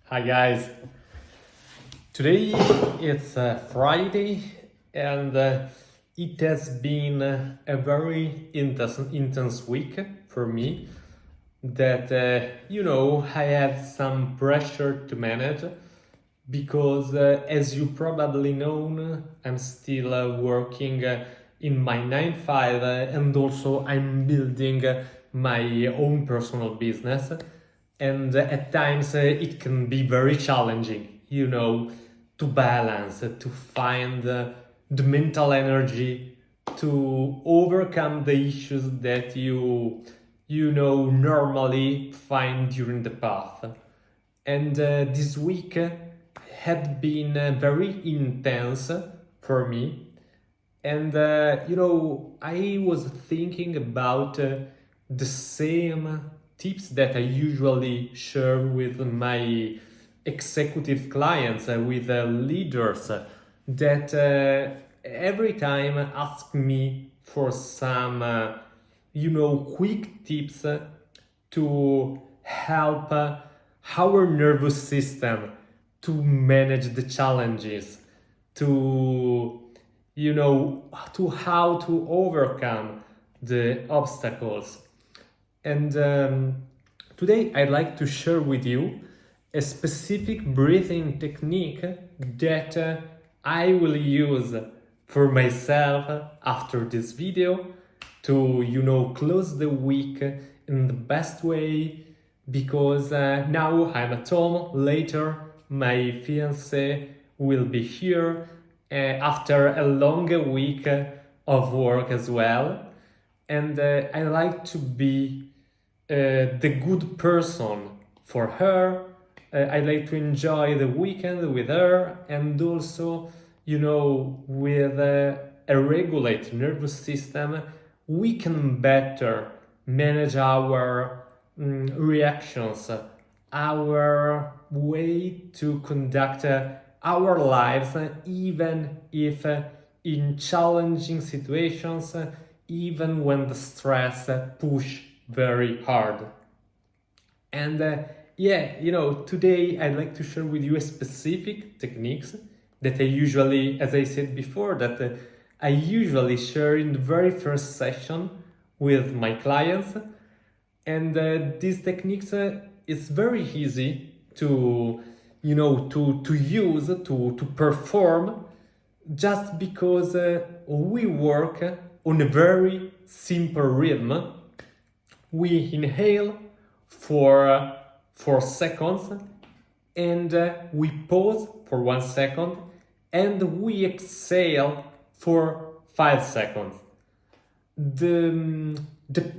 Hi guys. Today it's Friday and it has been a very intense week for me that I had some pressure to manage because as you probably know I'm still working in my 9 to 5 and also I'm building my own personal business, and at times it can be very challenging to balance, to find the mental energy to overcome the issues that you normally find during the path. And this week had been very intense for me. And I was thinking about the same tips that I usually share with my executive clients, with leaders that every time ask me for some, quick tips to help our nervous system to manage the challenges, to to how to overcome the obstacles. And today I'd like to share with you a specific breathing technique that I will use for myself after this video to close the week in the best way, because now I'm at home. Later my fiance will be here after a long week of work as well, and I like to be the good person for her. I like to enjoy the weekend with her, and also, with a regulated nervous system, we can better manage our reactions, our way to conduct our lives, even if in challenging situations, even when the stress push very hard. And today I'd like to share with you a specific techniques that I usually, as I said before, that I usually share in the very first session with my clients. And these techniques is very easy to to use, to perform, just because we work on a very simple rhythm. We inhale for 4 seconds, and we pause for 1 second, and we exhale for 5 seconds. The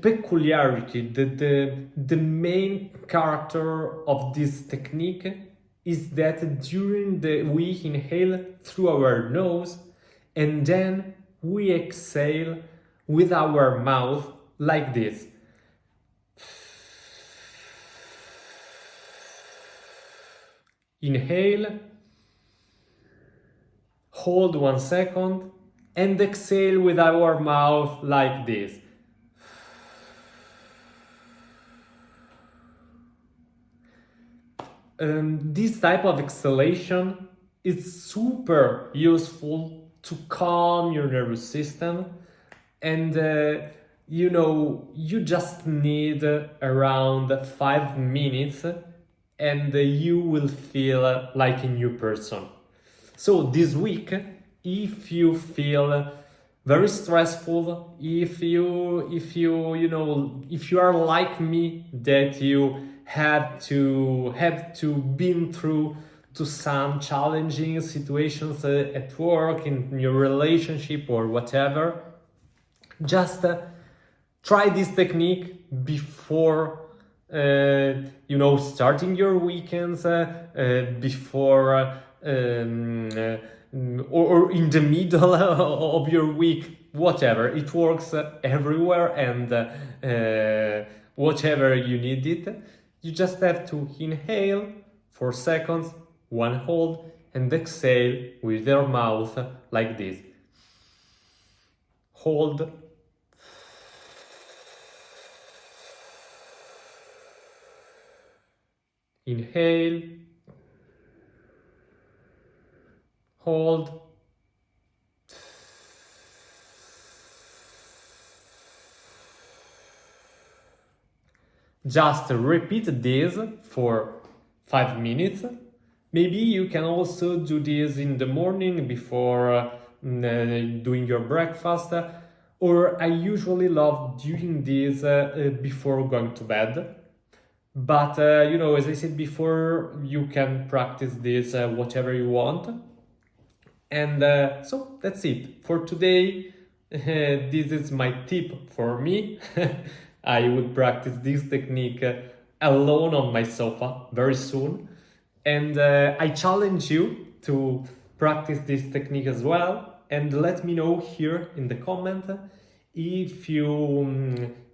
peculiarity, the main character of this technique is that during we inhale through our nose, and then we exhale with our mouth like this. Inhale, hold 1 second, and exhale with our mouth like this. This type of exhalation is super useful to calm your nervous system, and you just need around 5 minutes, and you will feel like a new person. So this week, if you feel very stressful, if you are like me, that you have to been through to some challenging situations at work, in your relationship or whatever, just try this technique before starting your weekends, before or in the middle of your week, whatever. It works everywhere, and whatever you need it. You just have to inhale 4 seconds, one hold, and exhale with your mouth like this. Hold. Inhale. hold. Just repeat this for 5 minutes. Maybe you can also do this in the morning before doing your breakfast, or I usually love doing this before going to bed. But as I said before, you can practice this whatever you want. And so that's it for today. This is my tip for me. I would practice this technique alone on my sofa very soon. And I challenge you to practice this technique as well. And let me know here in the comment if you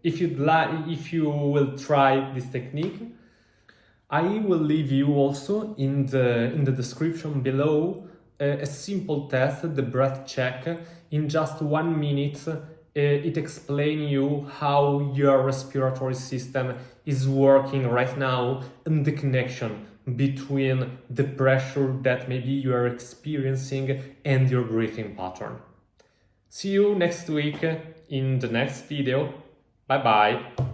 will try this technique. I will leave you also in the description below a simple test, the breath check. In just 1 minute, it explains you how your respiratory system is working right now and the connection between the pressure that maybe you are experiencing and your breathing pattern. See you next week in the next video. Bye bye.